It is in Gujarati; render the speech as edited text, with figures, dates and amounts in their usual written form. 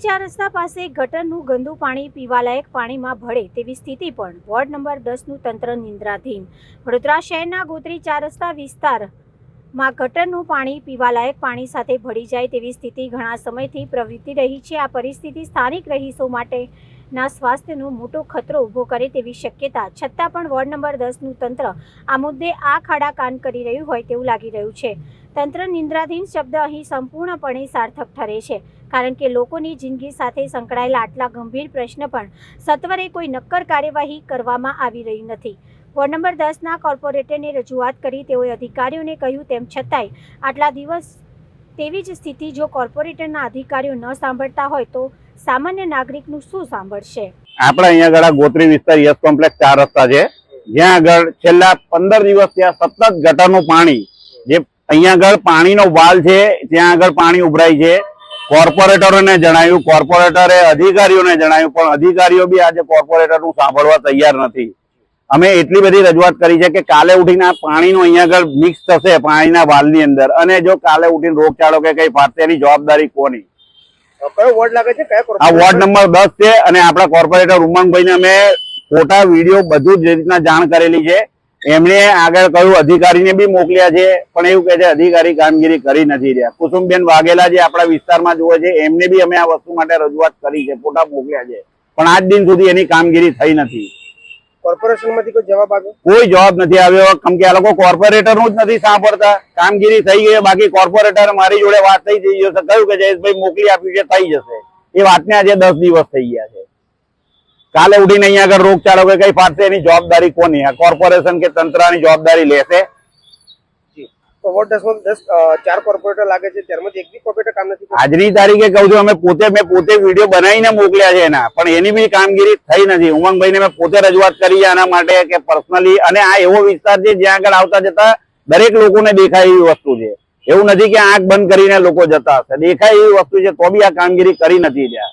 ગોત્રી 4 રસ્તા પાસે ગટરનું ગંદુ પાણી પીવાલાયક પાણીમાં ભળે તેવી સ્થિતિ પણ વોર્ડ નંબર 10નું તંત્ર નિંદ્રાધીન। વડોદરા શહેરના ગોત્રી 4 રસ્તા વિસ્તારમાં ગટરનું પાણી પીવાલાયક પાણી સાથે ભળી જાય તેવી સ્થિતિ ઘણા સમયથી પ્રવર્તી રહી છે। આ પરિસ્થિતિ સ્થાનિક રહીશો માટેના સ્વાસ્થ્યનો મોટો ખતરો ઊભો કરે તેવી શક્યતા છતાં પણ વોર્ડ નંબર 10નું તંત્ર આ મુદ્દે આંખ આડા કાન કરી રહ્યું હોય તેવું લાગી રહ્યું છે। તંત્ર નિંદ્રાધીન શબ્દ અહીં સંપૂર્ણપણે સાર્થક ઠરે છે, કારણ કે લોકોની જિંદગી સાથે સંકળાયેલા આટલા ગંભીર પ્રશ્ન પણ સત્વરે કોઈ નક્કર કાર્યવાહી કરવામાં આવી રહી નથી। વોર્ડ નંબર 10ના કોર્પોરેટરને રજૂઆત કરી તેઓએ અધિકારીઓને કહ્યું, તેમ છતાંય આટલા દિવસ તેવી જ સ્થિતિ જો કોર્પોરેટરના અધિકારીઓ ન સાંભળતા હોય તો સામાન્ય નાગરિકનું શું સાંભળશે? આપણે અહીંયા આગળ ગોત્રી વિસ્તાર યસ કોમ્પ્લેક્સ 4 રસ્તા છે, જ્યાં આગળ છેલ્લા 15 દિવસ ત્યાં સતત ગટરનું પાણી, જે અહીંયા આગળ પાણીનો વાલ છે ત્યાં આગળ પાણી ઉભરાય છે। કોર્પોરેટરોને જણાવ્યું, કોર્પોરેટરે અધિકારીઓને જણાવ્યું, પણ અધિકારીઓ બી આજે કોર્પોરેટરનું સાંભળવા તૈયાર નથી। અમે એટલી બધી રજૂઆત કરી છે કે કાલે ઉઠીને આ પાણીનો અહીંયા આગળ મિક્સ થશે પાણીના વાલની અંદર, અને જો કાલે ઉઠીને રોગચાળો કે કઈ ફાટશે એની જવાબદારી કોની? કયો વોર્ડ લાગે છે? આ વોર્ડ નંબર 10 છે, અને આપણા કોર્પોરેટર ઉમંગભાઈને અમે ફોટા વિડીયો બધું જ રીતના જાણ કરેલી છે। એમણે આગળ કહ્યું, અધિકારીને બી મોકલ્યા છે, પણ એવું કહે છે અધિકારી કામગીરી કરી નથી રહ્યા। કુસુમબેન વાઘેલા જે આપણા વિસ્તારમાં જોવે છે એમને બી અમે આ વસ્તુ માટે રજૂઆત કરી છે, ફોટા મોકલ્યા છે, પણ આજ દિન સુધી એની કામગીરી થઈ નથી। કોર્પોરેશનમાંથી કોઈ જવાબ આવ્યો? કોઈ જવાબ નથી આવ્યો, કેમ કે આ લોકો કોર્પોરેટરનું જ નથી સાંભળતા। કામગીરી થઈ ગઈ, બાકી કોર્પોરેટર મારી જોડે વાત થઈ જશે, કહ્યું કે જયેશભાઈ મોકલી આપ્યું છે, થઈ જશે। એ વાતને આજે 10 દિવસ થઈ ગયા છે। કાલે ઉઠીને અહીંયા આગળ રોગચાળો કે કઈ ફાટશે એની જવાબદારી કોની? આ કોર્પોરેશન કે તંત્રની જવાબદારી લેશે? તો વોર્ડ 10 4 કોર્પોરેટર લાગે છે, ત્યારમાંથી એક બી કોર્પોરેટર કામ નથી કરતું। આજની તારીખે કહું છું, મેં પોતે વિડીયો બનાવીને મોકલ્યા છે એના, પણ એની બી કામગીરી થઈ નથી। ઉમંગભાઈને મેં પોતે રજૂઆત કરી છે આના માટે કે પર્સનલી, અને આ એવો વિસ્તાર છે જ્યાં આગળ આવતા જતા દરેક લોકોને દેખાય એવી વસ્તુ છે। એવું નથી કે આંખ બંધ કરીને લોકો જતા હશે, દેખાય એવી વસ્તુ છે, તો બી આ કામગીરી કરી નથી રહ્યા।